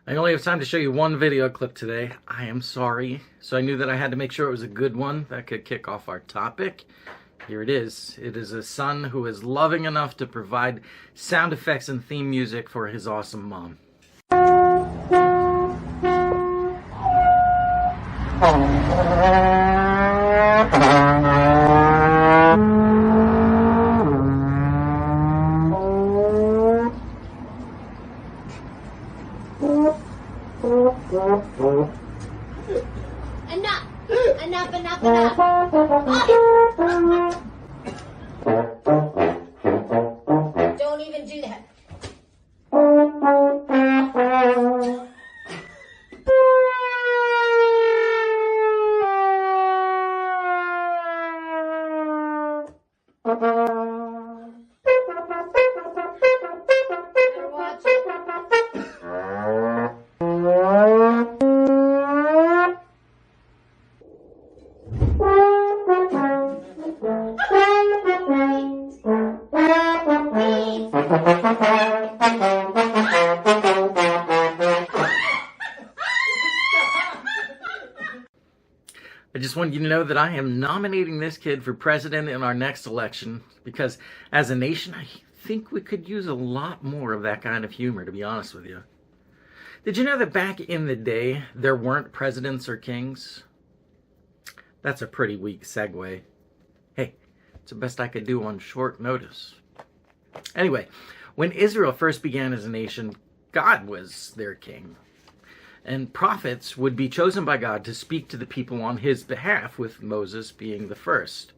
I only have time to show you one video clip today. I am sorry. So I knew that I had to make sure it was a good one that could kick off our topic. Here it is. It is a son who is loving enough to provide sound effects and theme music for his awesome mom. Enough! Enough, enough, enough! Don't even do that. Better watch it. I just want you to know that I am nominating this kid for president in our next election because as a nation, I think we could use a lot more of that kind of humor, to be honest with you. Did you know that back in the day, there weren't presidents or kings? That's a pretty weak segue. Hey, it's the best I could do on short notice. Anyway, when Israel first began as a nation, God was their king. And prophets would be chosen by God to speak to the people on his behalf, with Moses being the first.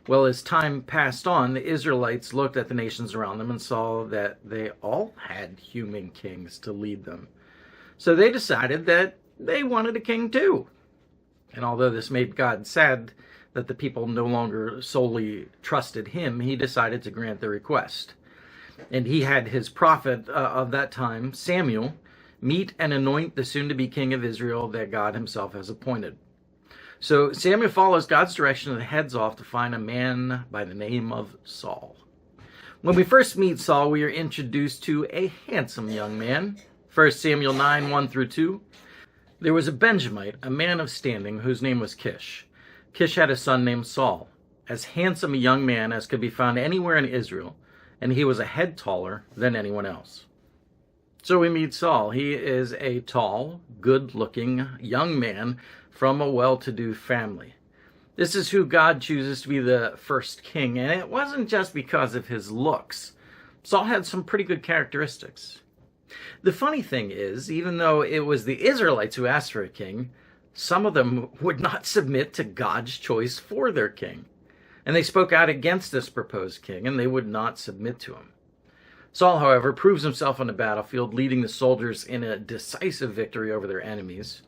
Well, as time passed on, the Israelites looked at the nations around them and saw that they all had human kings to lead them. So they decided that they wanted a king too. And although this made God sad that the people no longer solely trusted him, he decided to grant their request. And he had his prophet of that time, Samuel, meet and anoint the soon-to-be king of Israel that God himself has appointed. So Samuel follows God's direction and heads off to find a man by the name of Saul. When we first meet Saul, we are introduced to a handsome young man. 1 Samuel 9, 1 through 2. There was a Benjamite, a man of standing, whose name was Kish. Kish had a son named Saul, as handsome a young man as could be found anywhere in Israel, and he was a head taller than anyone else. So we meet Saul. He is a tall, good-looking young man from a well-to-do family. This is who God chooses to be the first king, and it wasn't just because of his looks. Saul had some pretty good characteristics. The funny thing is, even though it was the Israelites who asked for a king, some of them would not submit to God's choice for their king. And they spoke out against this proposed king, and they would not submit to him. Saul, however, proves himself on the battlefield, leading the soldiers in a decisive victory over their enemies.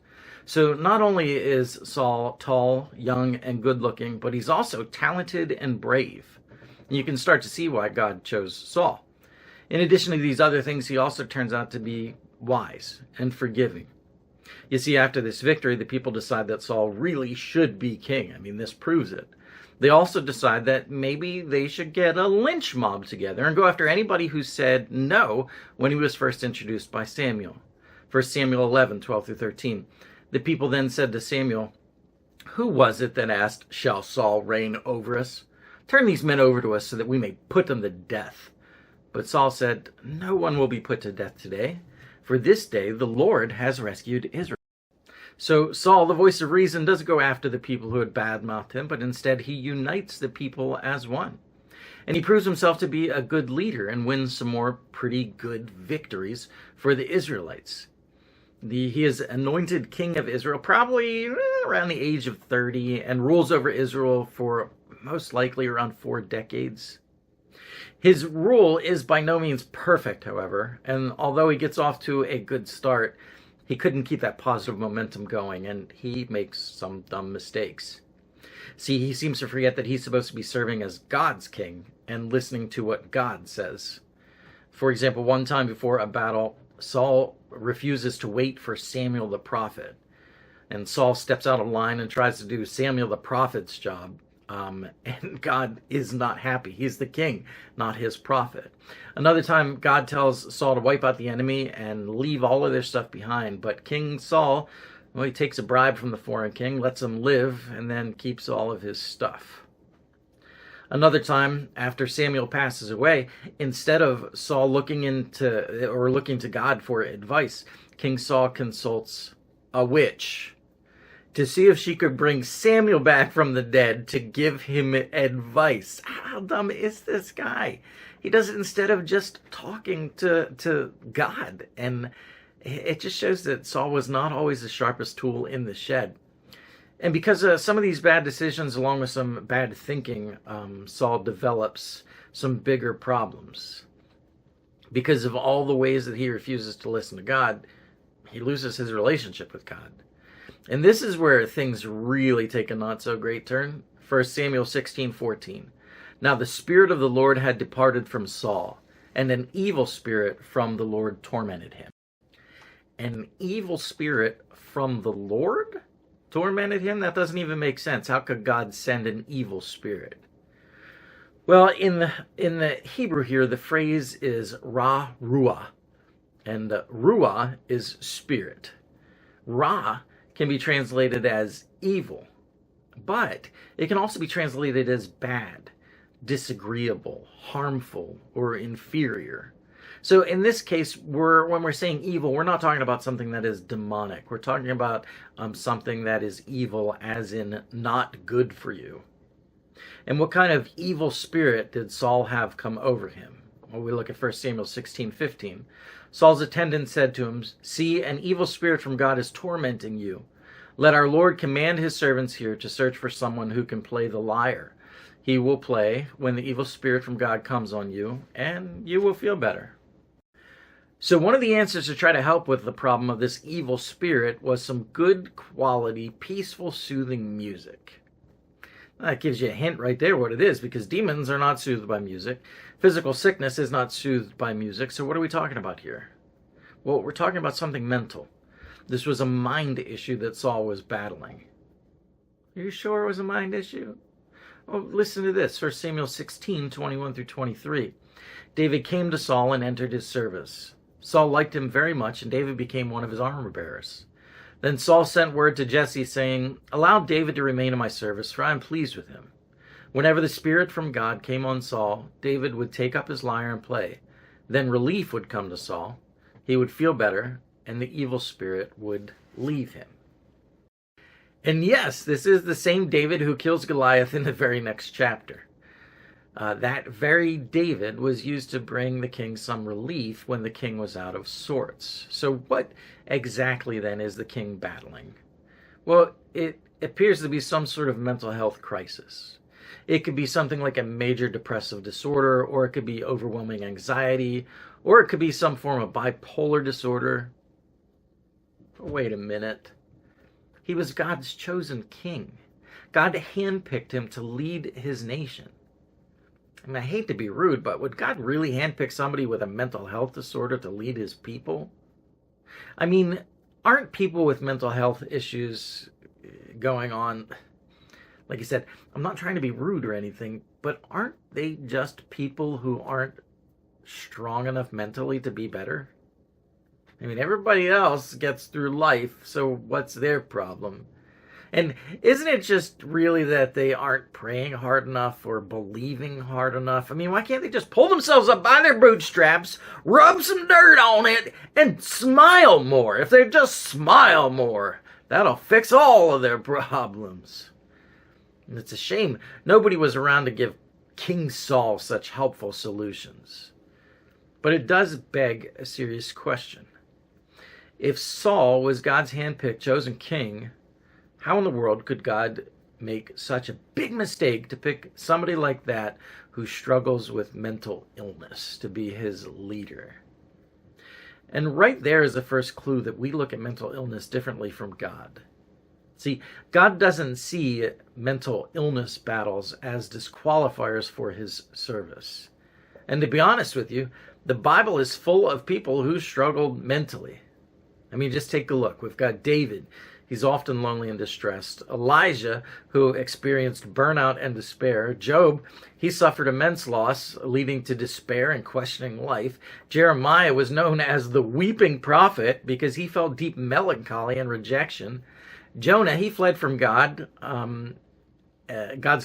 So not only is Saul tall, young, and good-looking, but he's also talented and brave. And you can start to see why God chose Saul. In addition to these other things, he also turns out to be wise and forgiving. You see, after this victory, the people decide that Saul really should be king. I mean, this proves it. They also decide that maybe they should get a lynch mob together and go after anybody who said no when he was first introduced by Samuel. 1 Samuel 11, 12 through 13. The people then said to Samuel, "Who was it that asked, 'Shall Saul reign over us?' Turn these men over to us so that we may put them to death." But Saul said, "No one will be put to death today, for this day the Lord has rescued Israel." So Saul, the voice of reason, doesn't go after the people who had badmouthed him, but instead he unites the people as one. And he proves himself to be a good leader and wins some more pretty good victories for the Israelites. He is anointed king of Israel, probably around the age of 30, and rules over Israel for most likely around 4 decades. His rule is by no means perfect, however, and although he gets off to a good start, he couldn't keep that positive momentum going, and he makes some dumb mistakes. See, he seems to forget that he's supposed to be serving as God's king and listening to what God says. For example, one time before a battle, Saul refuses to wait for Samuel the prophet. And Saul steps out of line and tries to do Samuel the prophet's job. And God is not happy. He's the king, not his prophet. Another time, God tells Saul to wipe out the enemy and leave all of their stuff behind. But King Saul, well, he takes a bribe from the foreign king, lets him live, and then keeps all of his stuff. Another time, after Samuel passes away, instead of Saul looking to God for advice, King Saul consults a witch to see if she could bring Samuel back from the dead to give him advice. How dumb is this guy? He does it instead of just talking to God. And it just shows that Saul was not always the sharpest tool in the shed. And because of some of these bad decisions, along with some bad thinking, Saul develops some bigger problems. Because of all the ways that he refuses to listen to God, he loses his relationship with God. And this is where things really take a not so great turn. 1 Samuel 16:14. Now the Spirit of the Lord had departed from Saul, and an evil spirit from the Lord tormented him. An evil spirit from the Lord tormented him? That doesn't even make sense. How could God send an evil spirit? Well, in the Hebrew here, the phrase is ra-ruah, and ruah is spirit. Ra can be translated as evil, but it can also be translated as bad, disagreeable, harmful, or inferior. So in this case, when we're saying evil, we're not talking about something that is demonic. We're talking about something that is evil, as in not good for you. And what kind of evil spirit did Saul have come over him? Well, we look at 1 Samuel 16:15. Saul's attendant said to him, "See, an evil spirit from God is tormenting you. Let our Lord command his servants here to search for someone who can play the lyre. He will play when the evil spirit from God comes on you, and you will feel better." So one of the answers to try to help with the problem of this evil spirit was some good quality, peaceful, soothing music. That gives you a hint right there what it is, because demons are not soothed by music. Physical sickness is not soothed by music. So what are we talking about here? Well, we're talking about something mental. This was a mind issue that Saul was battling. Are you sure it was a mind issue? Well, listen to this. 1 Samuel 16:21-23. David came to Saul and entered his service. Saul liked him very much, and David became one of his armor bearers. Then Saul sent word to Jesse, saying, "Allow David to remain in my service, for I am pleased with him." Whenever the Spirit from God came on Saul, David would take up his lyre and play. Then relief would come to Saul. He would feel better, and the evil spirit would leave him. And yes, this is the same David who kills Goliath in the very next chapter. That very David was used to bring the king some relief when the king was out of sorts. So what exactly then is the king battling? Well, it appears to be some sort of mental health crisis. It could be something like a major depressive disorder, or it could be overwhelming anxiety, or it could be some form of bipolar disorder. Wait a minute. He was God's chosen king. God handpicked him to lead his nation. I mean, I hate to be rude, but would God really handpick somebody with a mental health disorder to lead his people? I mean, aren't people with mental health issues going on? Like I said, I'm not trying to be rude or anything, but aren't they just people who aren't strong enough mentally to be better? I mean, everybody else gets through life, so what's their problem? And isn't it just really that they aren't praying hard enough or believing hard enough? I mean, why can't they just pull themselves up by their bootstraps, rub some dirt on it, and smile more? If they just smile more, that'll fix all of their problems. And it's a shame nobody was around to give King Saul such helpful solutions. But it does beg a serious question. If Saul was God's handpicked chosen king, how in the world could God make such a big mistake to pick somebody like that who struggles with mental illness to be his leader? And right there is the first clue that we look at mental illness differently from God. See, God doesn't see mental illness battles as disqualifiers for his service. And to be honest with you, the Bible is full of people who struggled mentally. I mean, just take a look. We've got David. He's often lonely and distressed. Elijah, who experienced burnout and despair. Job, he suffered immense loss, leading to despair and questioning life. Jeremiah was known as the weeping prophet because he felt deep melancholy and rejection. Jonah, he fled from God's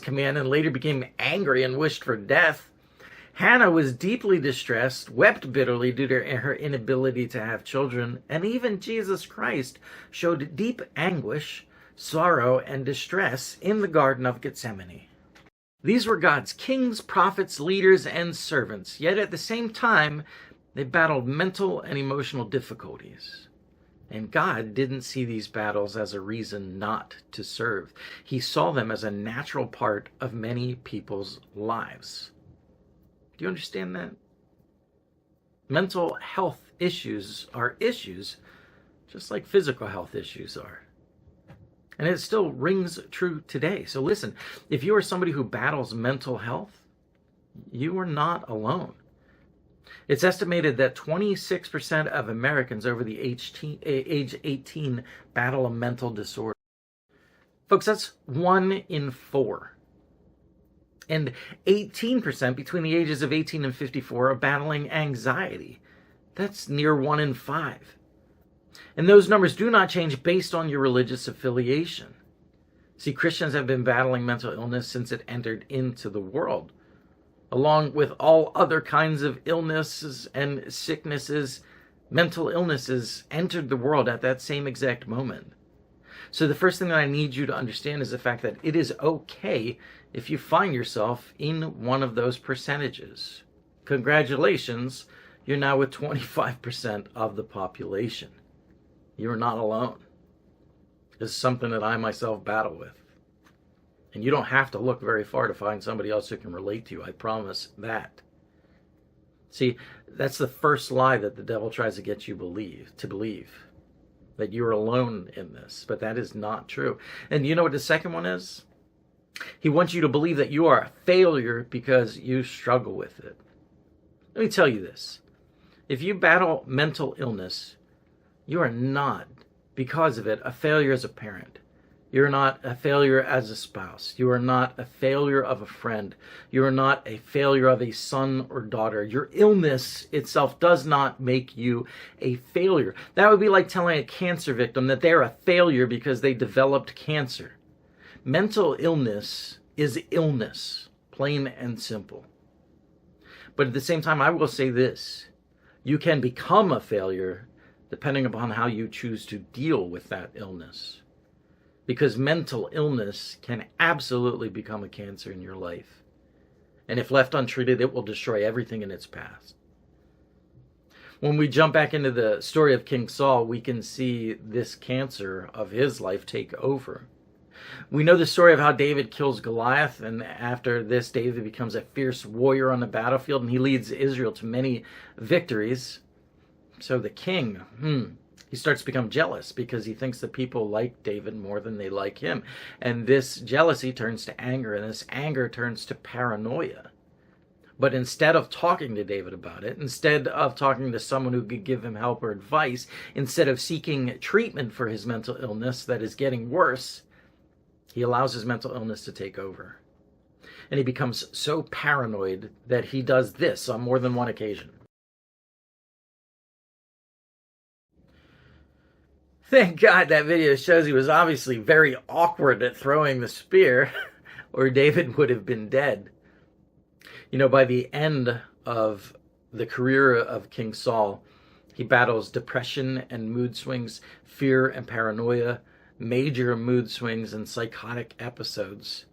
command, and later became angry and wished for death. Hannah was deeply distressed, wept bitterly due to her inability to have children, and even Jesus Christ showed deep anguish, sorrow, and distress in the Garden of Gethsemane. These were God's kings, prophets, leaders, and servants, yet at the same time, they battled mental and emotional difficulties. And God didn't see these battles as a reason not to serve. He saw them as a natural part of many people's lives. Do you understand that? Mental health issues are issues just like physical health issues are. And it still rings true today. So listen, if you are somebody who battles mental health, you are not alone. It's estimated that 26% of Americans over the age 18 battle a mental disorder. Folks, that's 1 in 4. And 18% between the ages of 18 and 54 are battling anxiety. That's near 1 in 5. And those numbers do not change based on your religious affiliation. See, Christians have been battling mental illness since it entered into the world. Along with all other kinds of illnesses and sicknesses, mental illnesses entered the world at that same exact moment. So the first thing that I need you to understand is the fact that it is okay if you find yourself in one of those percentages. Congratulations, you're now with 25% of the population. You're not alone. It's something that I myself battle with. And you don't have to look very far to find somebody else who can relate to you. I promise that. See, that's the first lie that the devil tries to get you to believe. That you're alone in this. But that is not true. And you know what the second one is? He wants you to believe that you are a failure because you struggle with it. Let me tell you this. If you battle mental illness, you are not, because of it, a failure as a parent. You're not a failure as a spouse. You are not a failure of a friend. You are not a failure of a son or daughter. Your illness itself does not make you a failure. That would be like telling a cancer victim that they're a failure because they developed cancer. Mental illness is illness, plain and simple. But at the same time, I will say this. You can become a failure depending upon how you choose to deal with that illness. Because mental illness can absolutely become a cancer in your life. And if left untreated, it will destroy everything in its path. When we jump back into the story of King Saul, we can see this cancer of his life take over. We know the story of how David kills Goliath, and after this, David becomes a fierce warrior on the battlefield, and he leads Israel to many victories. So the king, he starts to become jealous because he thinks the people like David more than they like him. And this jealousy turns to anger, and this anger turns to paranoia. But instead of talking to David about it, instead of talking to someone who could give him help or advice, instead of seeking treatment for his mental illness that is getting worse, he allows his mental illness to take over. And he becomes so paranoid that he does this on more than one occasion. Thank God that video shows he was obviously very awkward at throwing the spear, or David would have been dead. You know, by the end of the career of King Saul, he battles depression and mood swings, fear and paranoia, major mood swings, and psychotic episodes.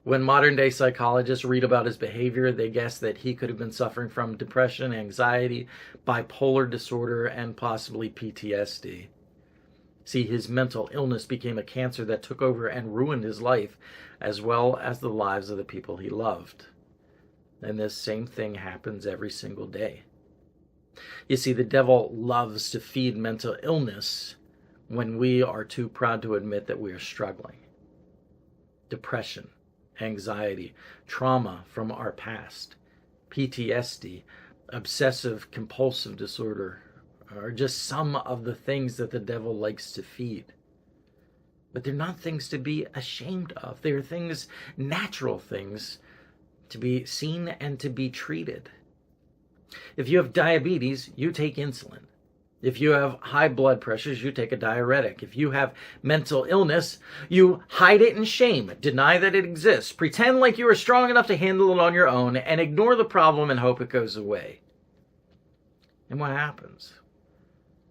When modern-day psychologists read about his behavior, they guess that he could have been suffering from depression, anxiety, bipolar disorder, and possibly PTSD. See, his mental illness became a cancer that took over and ruined his life, as well as the lives of the people he loved. And this same thing happens every single day. You see, the devil loves to feed mental illness when we are too proud to admit that we are struggling. Depression, anxiety, trauma from our past, PTSD, obsessive compulsive disorder, are just some of the things that the devil likes to feed. But they're not things to be ashamed of. They're things, natural things, to be seen and to be treated. If you have diabetes, you take insulin. If you have high blood pressures, you take a diuretic. If you have mental illness, you hide it in shame, deny that it exists, pretend like you are strong enough to handle it on your own, and ignore the problem and hope it goes away. And what happens?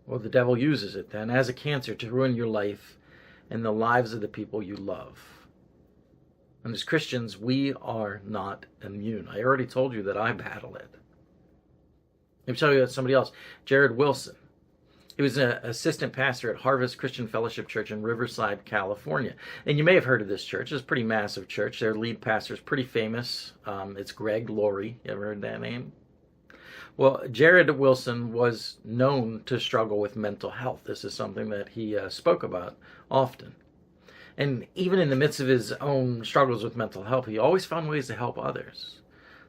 Well, the devil uses it then as a cancer to ruin your life and the lives of the people you love. And as Christians, we are not immune. I already told you that I battle it. Let me tell you about somebody else, Jared Wilson. He was an assistant pastor at Harvest Christian Fellowship Church in Riverside, California. And you may have heard of this church. It's a pretty massive church. Their lead pastor is pretty famous. It's Greg Laurie. You ever heard that name? Well, Jared Wilson was known to struggle with mental health. This is something that he spoke about often. And even in the midst of his own struggles with mental health, he always found ways to help others.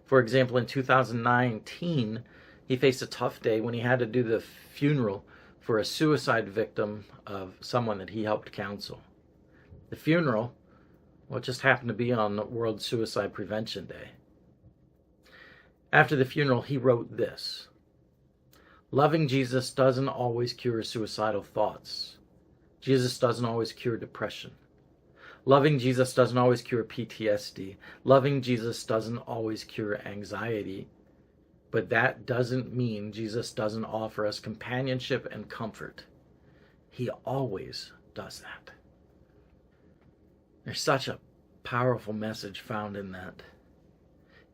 For example, in 2019, he faced a tough day when he had to do the funeral for a suicide victim of someone that he helped counsel. The funeral, well, it just happened to be on World Suicide Prevention Day. After the funeral, he wrote this: "Loving Jesus doesn't always cure suicidal thoughts. Jesus doesn't always cure depression. Loving Jesus doesn't always cure PTSD. Loving Jesus doesn't always cure anxiety. But that doesn't mean Jesus doesn't offer us companionship and comfort. He always does that." There's such a powerful message found in that.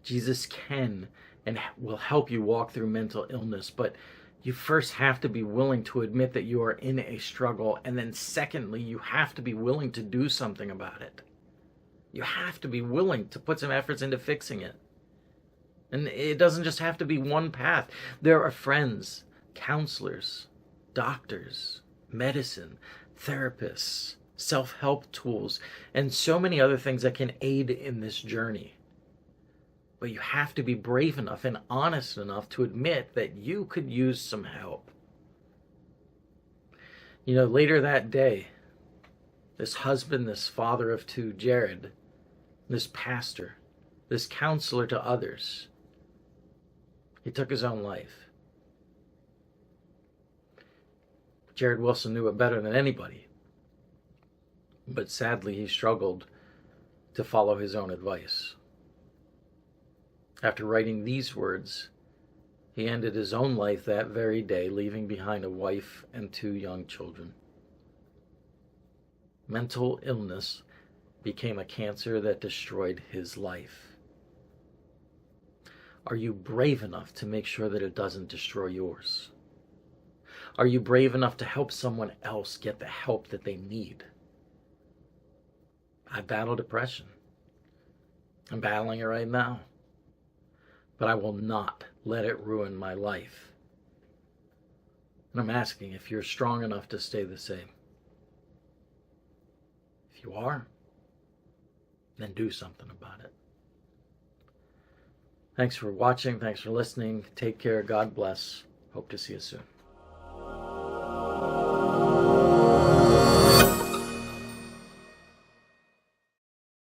Jesus can and will help you walk through mental illness, but you first have to be willing to admit that you are in a struggle, and then secondly, you have to be willing to do something about it. You have to be willing to put some efforts into fixing it. And it doesn't just have to be one path. There are friends, counselors, doctors, medicine, therapists, self-help tools, and so many other things that can aid in this journey. But you have to be brave enough and honest enough to admit that you could use some help. You know, later that day, this husband, this father of two, Jared, this pastor, this counselor to others, he took his own life. Jared Wilson knew it better than anybody, but sadly he struggled to follow his own advice. After writing these words, he ended his own life that very day, leaving behind a wife and 2 young children. Mental illness became a cancer that destroyed his life. Are you brave enough to make sure that it doesn't destroy yours? Are you brave enough to help someone else get the help that they need? I battle depression. I'm battling it right now. But I will not let it ruin my life. And I'm asking if you're strong enough to stay the same. If you are, then do something about it. Thanks for watching. Thanks for listening. Take care. God bless. Hope to see you soon.